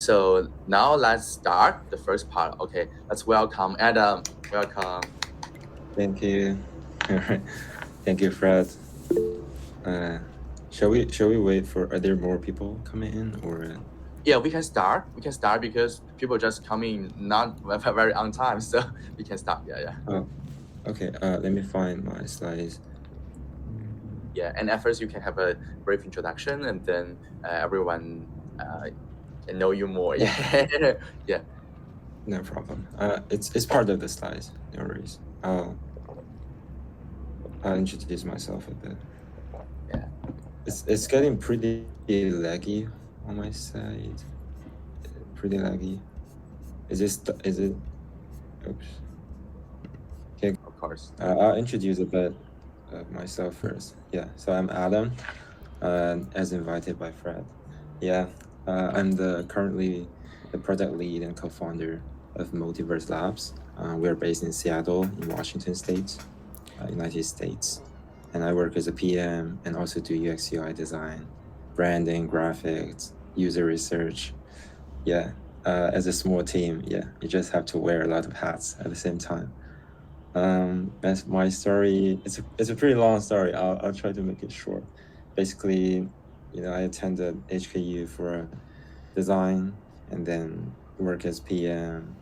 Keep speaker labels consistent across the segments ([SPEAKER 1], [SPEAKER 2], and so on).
[SPEAKER 1] So now let's start the first part. Okay, let's welcome Adam. Welcome.
[SPEAKER 2] Thank you. All right. Thank you, Fred. Shall we wait for, are there more people coming in or?
[SPEAKER 1] Yeah, we can start. We can start because people just coming not very on time, so we can start. Yeah.
[SPEAKER 2] Oh, okay. Let me find my slides.
[SPEAKER 1] Yeah, and at first you can have a brief introduction, and then everyone can know you more. Yeah. Yeah.
[SPEAKER 2] No problem. It's part of the slides. No worries. I'll introduce myself a bit.
[SPEAKER 1] Yeah.
[SPEAKER 2] It's getting pretty laggy on my side. Pretty laggy. Is it? Oops. Okay.
[SPEAKER 1] Of course.
[SPEAKER 2] I'll introduce a bit of myself first. Yeah. So I'm Adam, as invited by Fred. Yeah. I'm currently the product lead and co-founder of Motiverse Labs. We're based in Seattle, in Washington State, United States. And I work as a PM and also do UX UI design, branding, graphics, user research. Yeah. As a small team, yeah, you just have to wear a lot of hats at the same time. As my story, it's a pretty long story. I'll try to make it short. Basically, I attended HKU for design and then work as PM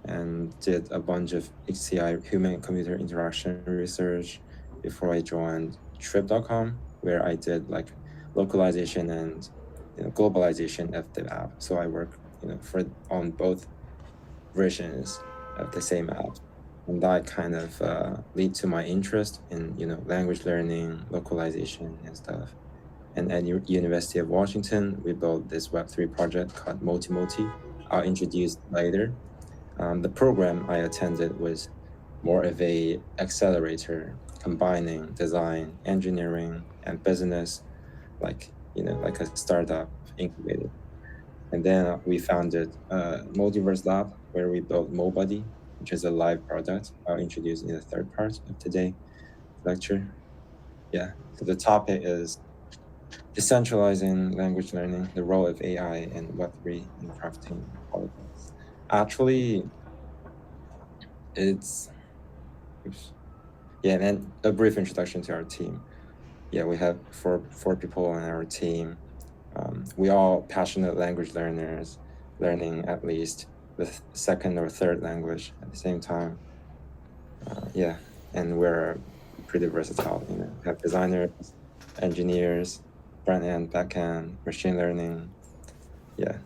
[SPEAKER 2] and did a bunch of HCI, human computer interaction research, before I joined Trip.com, where I did like localization and globalization of the app. So I work on both versions of the same app. And that kind of lead to my interest in language learning, localization and stuff. And at University of Washington, we built this Web3 project called Moti. I'll introduce later. The program I attended was more of a accelerator combining design, engineering, and business, like a startup incubator. And then we founded Motiverse Lab, where we built MoBuddy, which is a live product I'll introduce in the third part of today's lecture. Yeah, so the topic is decentralizing language learning, the role of AI and Web3 in crafting polyglots. Actually, it's, oops. Yeah, and then a brief introduction to our team. Yeah, we have four people on our team. We all passionate language learners, learning at least the second or third language at the same time. Yeah, and we're pretty versatile. We have designers, engineers, front end, back end, machine learning. Yeah.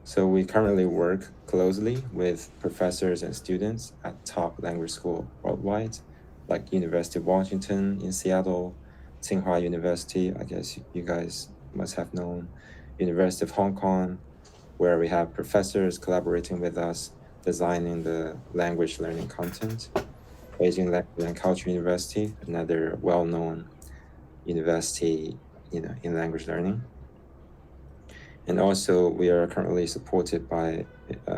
[SPEAKER 2] So we currently work closely with professors and students at top language school worldwide, like University of Washington in Seattle, Tsinghua University, I guess you guys must have known, University of Hong Kong, where we have professors collaborating with us, designing the language learning content. Beijing Language and Culture University, another well-known university, in language learning. And also, we are currently supported by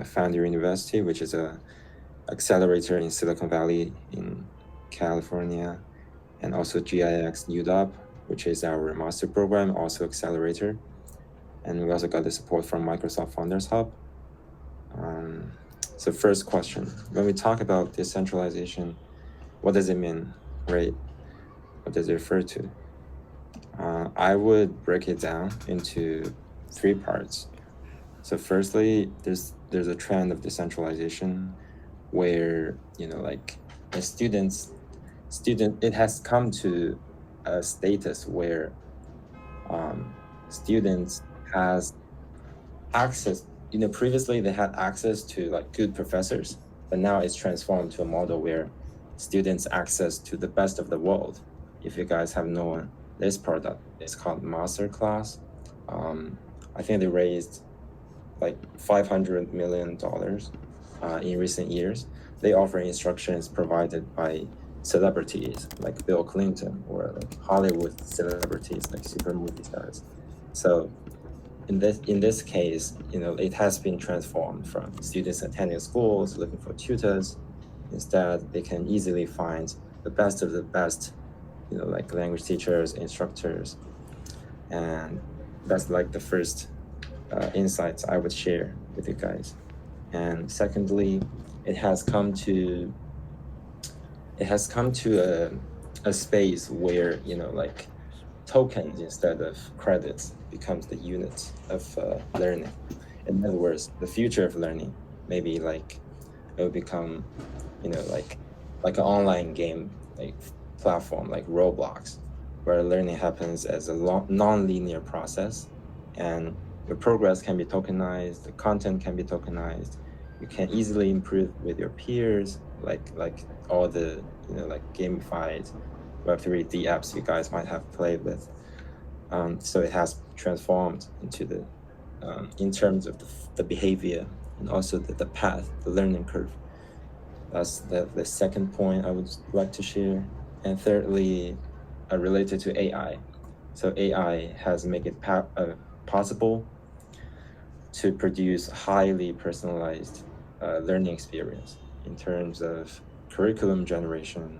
[SPEAKER 2] Founder University, which is a accelerator in Silicon Valley in California, and also GIX UW, which is our master program, also accelerator. And we also got the support from Microsoft Founders Hub. So first question, when we talk about decentralization, what does it mean, right? What does it refer to? I would break it down into three parts. So firstly, there's a trend of decentralization where it has come to a status where students has access. Previously they had access to like good professors, but now it's transformed to a model where students access to the best of the world. If you guys have known this product, it's called Masterclass. I think they raised like $500 million in recent years. They offer instructions provided by celebrities like Bill Clinton or like Hollywood celebrities like super movie stars. So in this case, it has been transformed from students attending schools looking for tutors. Instead, they can easily find the best of the best, like language teachers, instructors, and That's like the first insights I would share with you guys. And secondly, it has come to a space where, like tokens instead of credits becomes the unit of learning. In other words, the future of learning, maybe like it will become, like an online game, like platform, like Roblox, where learning happens as a non-linear process, and your progress can be tokenized, the content can be tokenized. You can easily improve with your peers, like all the like gamified Web3 D apps you guys might have played with. So it has transformed into in terms of the behavior and also the path, the learning curve. That's the second point I would like to share. And thirdly, related to AI. So AI has made it possible to produce highly personalized learning experience in terms of curriculum generation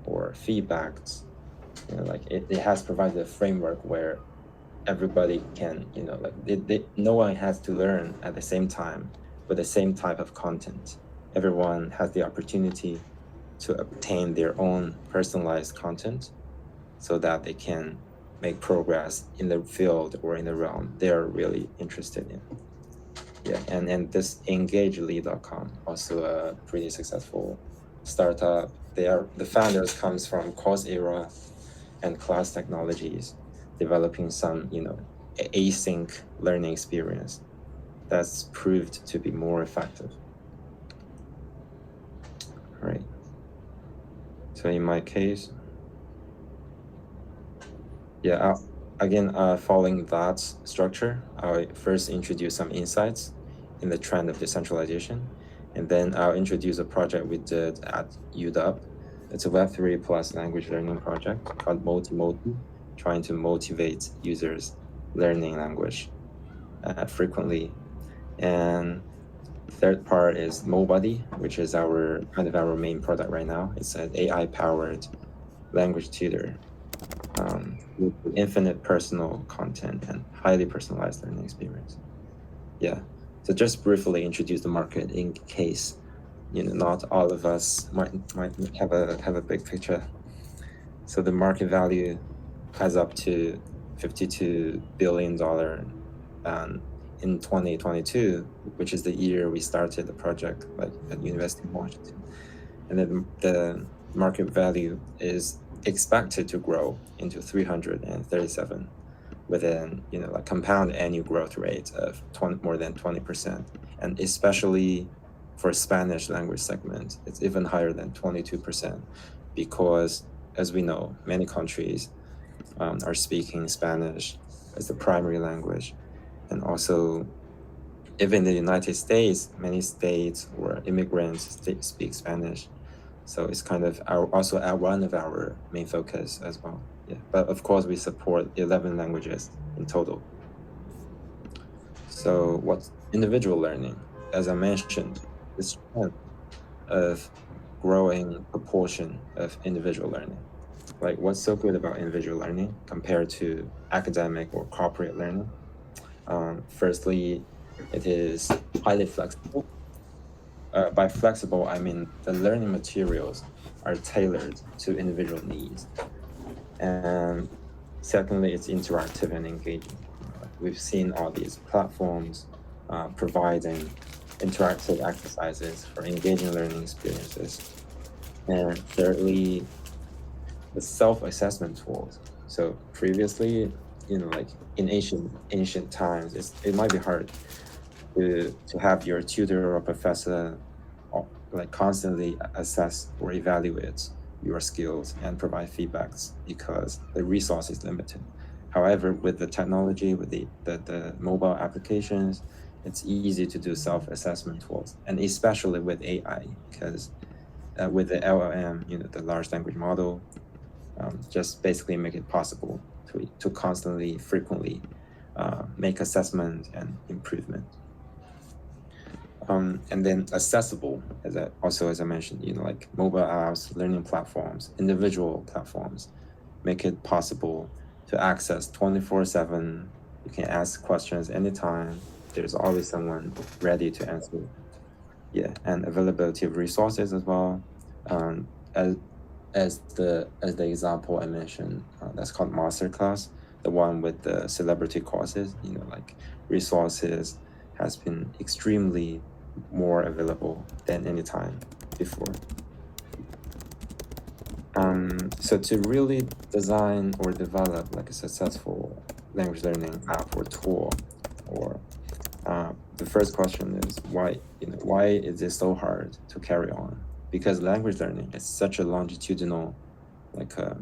[SPEAKER 2] or feedbacks. Like it has provided a framework where everybody can, no one has to learn at the same time with the same type of content. Everyone has the opportunity to obtain their own personalized content so that they can make progress in the field or in the realm they're really interested in. Yeah, and this engagely.com, also a pretty successful startup. The founders comes from Coursera and Class Technologies, developing some, async learning experience that's proved to be more effective. All right. So in my case, yeah, again, following that structure, I'll first introduce some insights in the trend of decentralization, and then I'll introduce a project we did at UW. It's a Web3 plus language learning project called Moti, trying to motivate users learning language frequently. And third part is MoBuddy, which is our main product right now. It's an AI-powered language tutor with infinite personal content and highly personalized learning experience. Yeah. So just briefly introduce the market in case not all of us might have a big picture. So the market value has up to $52 billion in 2022, which is the year we started the project, like at University of Washington. And then the market value is expected to grow into 337 with an compound annual growth rate of more than 20%, and especially for Spanish language segment, it's even higher than 22%, because as we know, many countries are speaking Spanish as the primary language, and also even in the United States, many states where immigrants speak Spanish. So it's kind of also one of our main focus as well. Yeah, but of course we support 11 languages in total. So what's individual learning? As I mentioned, this trend of growing proportion of individual learning. Like what's so good about individual learning compared to academic or corporate learning? Firstly, it is highly flexible. By flexible, I mean the learning materials are tailored to individual needs. And secondly, it's interactive and engaging. We've seen all these platforms providing interactive exercises for engaging learning experiences. And thirdly, the self-assessment tools. So previously, like in ancient times, it might be hard to have your tutor or professor like constantly assess or evaluate your skills and provide feedbacks because the resource is limited. However, with the technology, with the mobile applications, it's easy to do self-assessment tools, and especially with AI, because with the LLM, the large language model, just basically make it possible to constantly, frequently make assessment and improvement. And then accessible, as I mentioned, like mobile apps, learning platforms, individual platforms, make it possible to access 24/7 You can ask questions anytime. There's always someone ready to answer. Yeah, and availability of resources as well. Um, as the example I mentioned, that's called masterclass, the one with the celebrity courses. Like resources has been extremely more available than any time before. So to really design or develop like a successful language learning app or tool, or the first question is why is it so hard to carry on? Because language learning is such a longitudinal, like a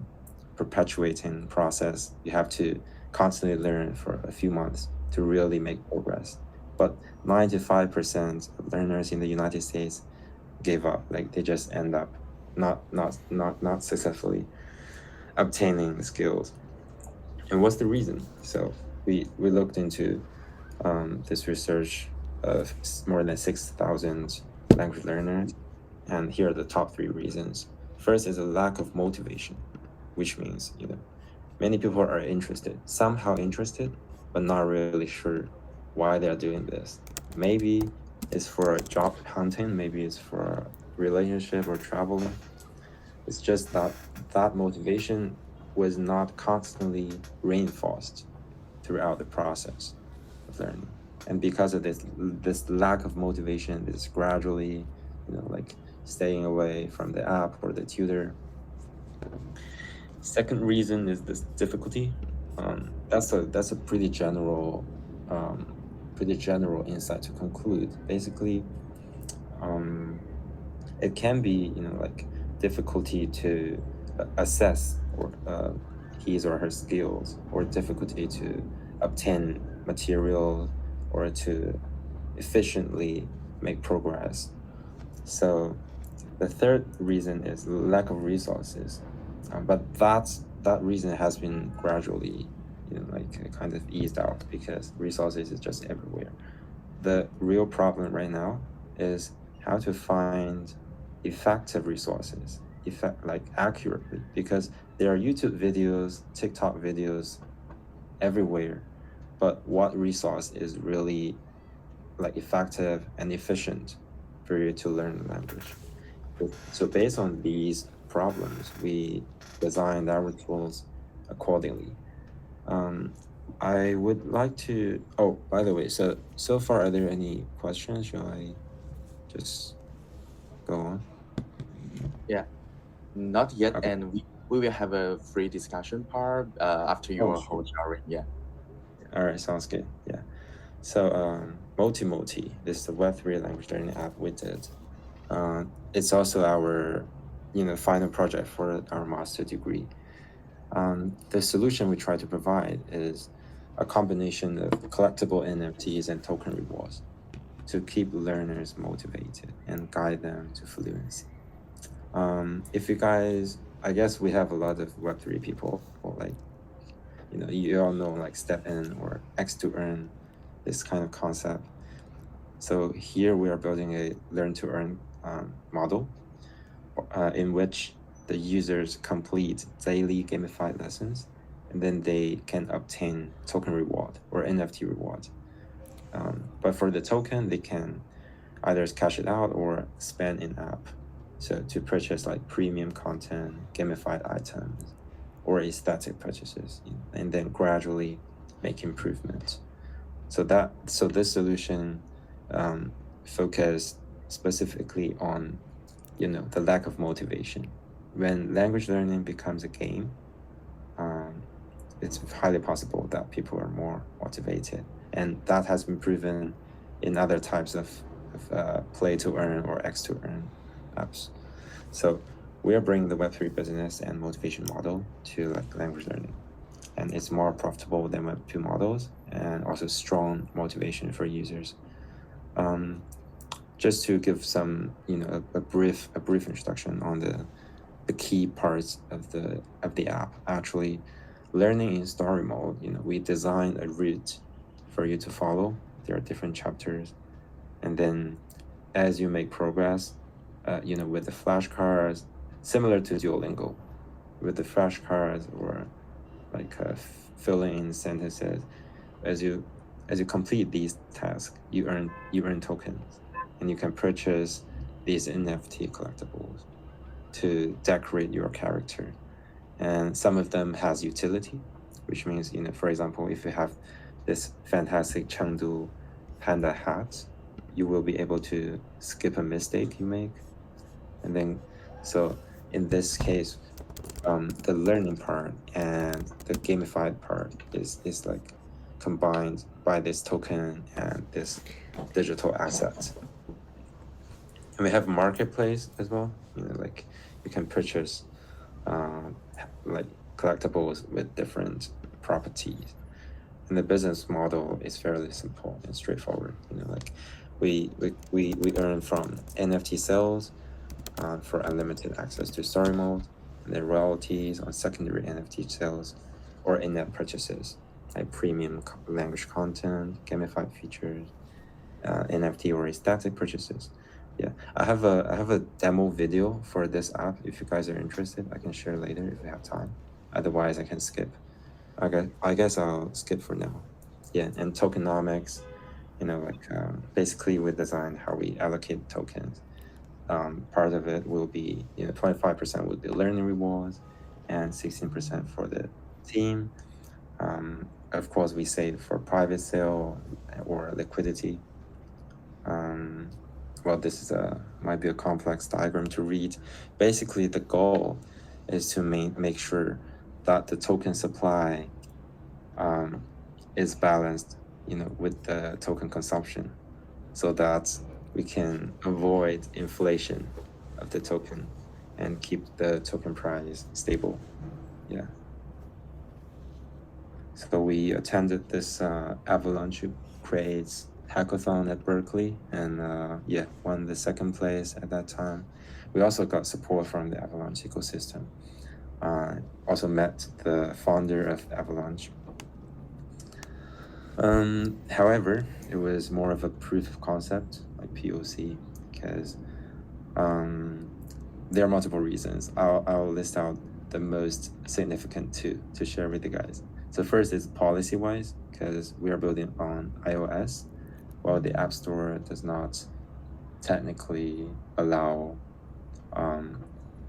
[SPEAKER 2] perpetuating process. You have to constantly learn for a few months to really make progress. But 95% of learners in the United States gave up. Like they just end up not successfully obtaining the skills. And what's the reason? So we looked into this research of more than 6,000 language learners, and here are the top 3 reasons. First is a lack of motivation, which means many people are interested, somehow interested, but not really sure why they're doing this. Maybe it's for job hunting, maybe it's for relationship or traveling. It's just that motivation was not constantly reinforced throughout the process of learning. And because of this lack of motivation, this gradually, like staying away from the app or the tutor. Second reason is this difficulty. That's a pretty general insight to conclude. Basically, it can be like difficulty to assess or his or her skills, or difficulty to obtain material, or to efficiently make progress. So the third reason is lack of resources, but that reason has been gradually like kind of eased out, because resources is just everywhere. The real problem right now is how to find effective resources, like accurately, because there are YouTube videos, TikTok videos everywhere, but what resource is really like effective and efficient for you to learn the language? So based on these problems, we designed our tools accordingly. I would like to, oh, by the way, so far, are there any questions? Shall I just go on?
[SPEAKER 1] Yeah, not yet.
[SPEAKER 2] Okay.
[SPEAKER 1] And we will have a free discussion part after your whole
[SPEAKER 2] Sure.
[SPEAKER 1] sharing. Yeah.
[SPEAKER 2] All right, sounds good. Yeah. So Moti, this is the Web3 language learning app we did. It's also our final project for our master degree. The solution we try to provide is a combination of collectible NFTs and token rewards to keep learners motivated and guide them to fluency. If you guys, I guess we have a lot of Web3 people, like you all know like Step In or X to Earn, this kind of concept. So here we are building a learn to earn model in which the users complete daily gamified lessons, and then they can obtain token reward or NFT reward. But for the token, they can either cash it out or spend in app. So to purchase like premium content, gamified items, or aesthetic purchases, and then gradually make improvements. So this solution focused specifically on the lack of motivation. When language learning becomes a game, it's highly possible that people are more motivated, and that has been proven in other types of play to earn or X to earn apps. So we are bringing the Web3 business and motivation model to like language learning, and it's more profitable than Web2 models, and also strong motivation for users. Just to give some a brief introduction on the key parts of the app. Actually, learning in story mode, we design a route for you to follow. There are different chapters, and then as you make progress, with the flashcards, similar to Duolingo, with the flashcards or like filling in sentences, as you complete these tasks, you earn tokens, and you can purchase these NFT collectibles to decorate your character. And some of them has utility, which means, for example, if you have this fantastic Chengdu panda hat, you will be able to skip a mistake you make. And then, so in this case, the learning part and the gamified part is like combined by this token and this digital asset. And we have marketplace as well. Like you can purchase like collectibles with different properties. And the business model is fairly simple and straightforward. Like we earn from NFT sales for unlimited access to story mode, and then royalties on secondary NFT sales or in-app purchases, like premium language content, gamified features, NFT or static purchases. Yeah, I have a demo video for this app. If you guys are interested, I can share later if we have time. Otherwise, I can skip. I guess I'll skip for now. Yeah, and tokenomics, like basically we design how we allocate tokens. Part of it will be, 25% will be learning rewards and 16% for the team. Of course, we save for private sale or liquidity. Well, this is might be a complex diagram to read. Basically, the goal is to make sure that the token supply is balanced, with the token consumption, so that we can avoid inflation of the token and keep the token price stable. Yeah. So we attended this Avalanche Creates hackathon at Berkeley, and won the second place at that time. We also got support from the Avalanche ecosystem. Also met the founder of Avalanche. However, it was more of a proof of concept, like POC, because there are multiple reasons. I'll list out the most significant two to share with you guys. So first is policy-wise, because we are building on iOS, while the App Store does not technically allow,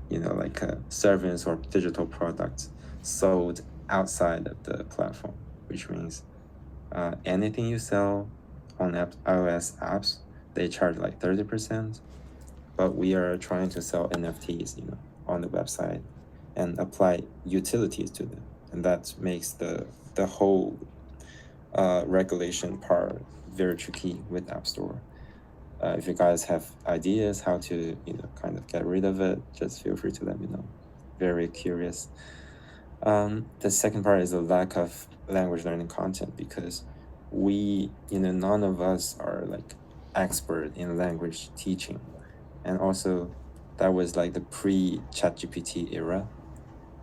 [SPEAKER 2] like a service or digital products sold outside of the platform, which means anything you sell on iOS apps, they charge like 30%, but we are trying to sell NFTs, on the website and apply utilities to them. And that makes the whole regulation part very tricky with App Store. If you guys have ideas how to, kind of get rid of it, just feel free to let me know. Very curious. The second part is the lack of language learning content, because we, none of us are like expert in language teaching. And also that was like the pre-ChatGPT era.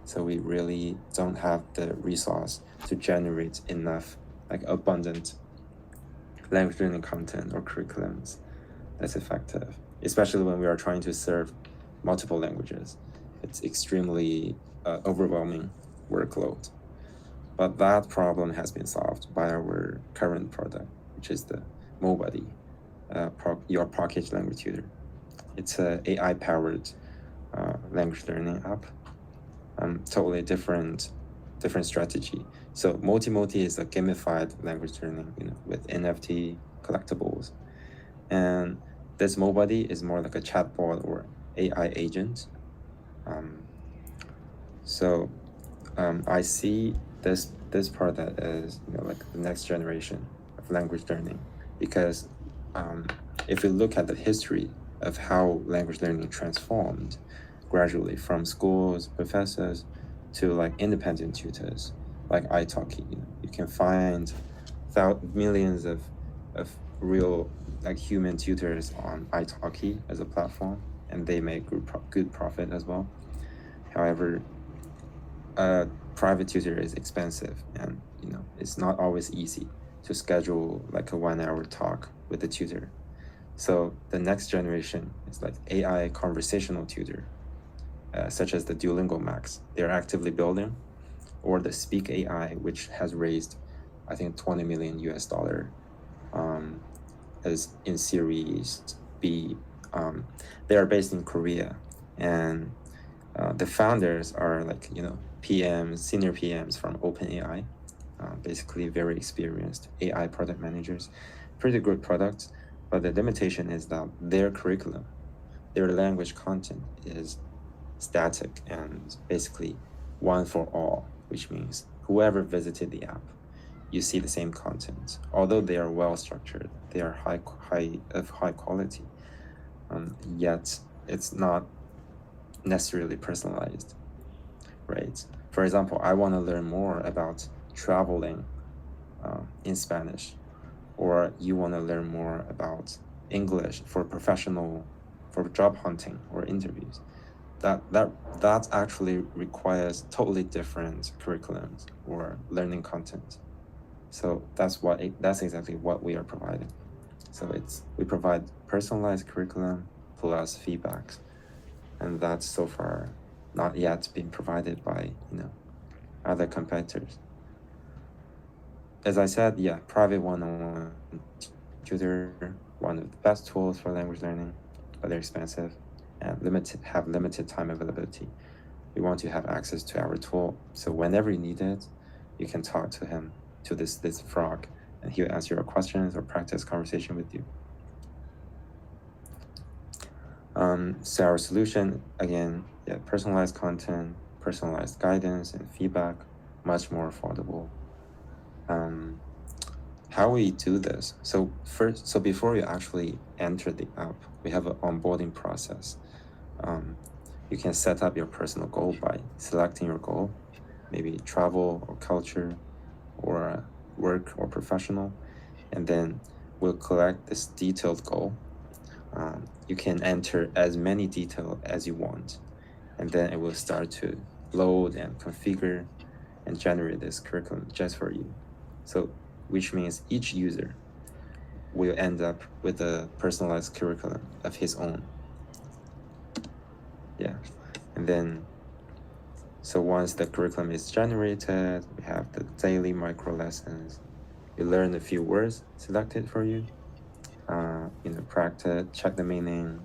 [SPEAKER 2] So we really don't have the resource to generate enough like abundant language learning content or curriculums that's effective, especially when we are trying to serve multiple languages. It's extremely overwhelming workload. But that problem has been solved by our current product, which is the Mobuddy, your package language tutor. It's an AI-powered language learning app. Totally different strategy. So Moti is a gamified language learning, with NFT collectibles, and this Mobuddy is more like a chatbot or AI agent. I see this product as like the next generation of language learning, because if you look at the history of how language learning transformed gradually from schools, professors, to like independent tutors like italki, you can find millions of real like human tutors on italki as a platform, and they make good profit as well. However, a private tutor is expensive, and it's not always easy to schedule like a 1-hour talk with the tutor. So the next generation is like AI conversational tutor, such as the Duolingo Max they're actively building, or the Speak AI, which has raised I think 20 million US dollar is in Series B. They are based in Korea, and the founders are like, PMs, senior PMs from OpenAI, basically very experienced AI product managers, pretty good products. But the limitation is that their curriculum, their language content is static and basically one for all, which means whoever visited the app, you see the same content. Although they are well structured, they are high quality, yet it's not necessarily personalized, right? For example, I want to learn more about traveling in Spanish, or you want to learn more about English for job hunting or interviews. That actually requires totally different curriculums or learning content. So that's exactly what we are providing. So we provide personalized curriculum plus feedbacks, and that's so far not yet been provided by other competitors. As I said, private one-on-one tutor, one of the best tools for language learning, but they're expensive and have limited time availability. We want to have access to our tool, so whenever you need it, you can talk to him, to this frog, and he'll answer your questions or practice conversation with you. So our solution, again, personalized content, personalized guidance and feedback, much more affordable. How we do this? So before you actually enter the app, we have an onboarding process. You can set up your personal goal by selecting your goal, maybe travel or culture or work or professional, and then we'll collect this detailed goal. You can enter as many details as you want, and then it will start to load and configure and generate this curriculum just for you. So, which means each user will end up with a personalized curriculum of his own. And then, so once the curriculum is generated, we have the daily micro lessons. You learn a few words selected for you. Practice, check the meaning,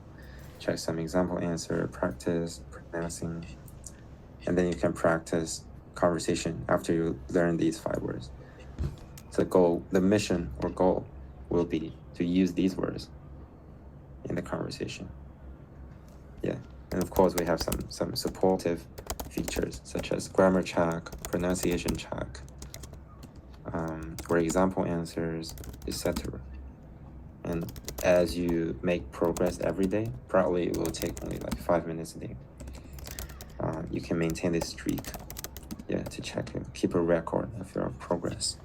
[SPEAKER 2] check some example answer, practice pronouncing, and then you can practice conversation after you learn these 5 words. So the mission or goal will be to use these words in the conversation. And of course we have some supportive features such as grammar check, pronunciation check, or example answers, etc. And as you make progress every day, probably it will take only like 5 minutes a day. You can maintain this streak, to check and keep a record of your progress.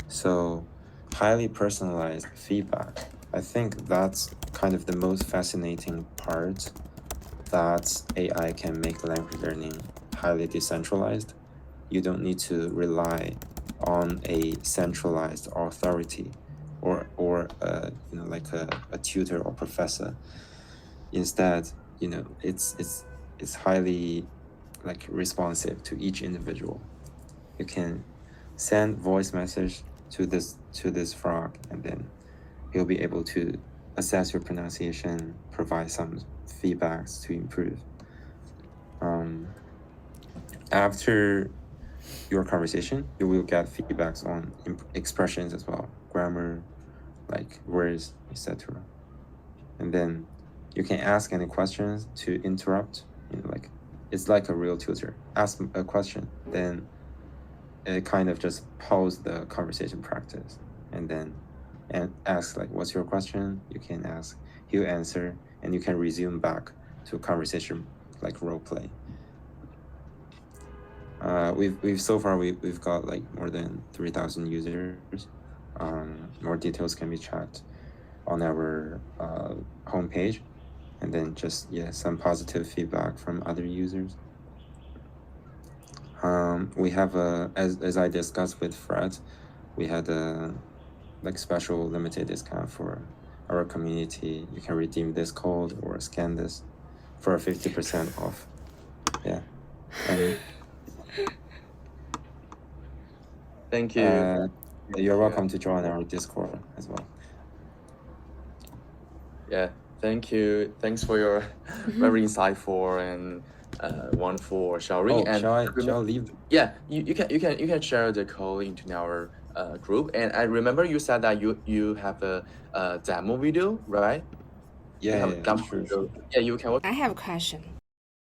[SPEAKER 2] So highly personalized feedback, I think that's kind of the most fascinating part, that AI can make language learning highly decentralized. You don't need to rely on a centralized authority or like a tutor or professor. Instead, it's highly like responsive to each individual. You can send voice message to this frog, and then he'll be able to assess your pronunciation, provide some feedbacks to improve. After your conversation, you will get feedbacks on expressions as well, grammar, like words, etc. And then you can ask any questions to interrupt, like it's like a real tutor. Ask a question, then it kind of just pause the conversation practice, and then ask like, what's your question? You can ask, he'll answer, and you can resume back to conversation like role play. We've so far we've got like more than 3,000 users. More details can be checked on our homepage, and then just some positive feedback from other users. We have as I discussed with Fred, we had a like special limited discount for our community. You can redeem this code or scan this for a 50% off. And
[SPEAKER 1] Thank you.
[SPEAKER 2] You're welcome to join our Discord as well.
[SPEAKER 1] Yeah, thank you. Thanks for your very insightful and wonderful sharing.
[SPEAKER 2] Oh,
[SPEAKER 1] And
[SPEAKER 2] shall I leave?
[SPEAKER 1] yeah, you can share the code into our group. And I remember you said that you have a demo video, right? You have a demo
[SPEAKER 2] Sure.
[SPEAKER 1] video. Yeah, you can.
[SPEAKER 3] I have a question.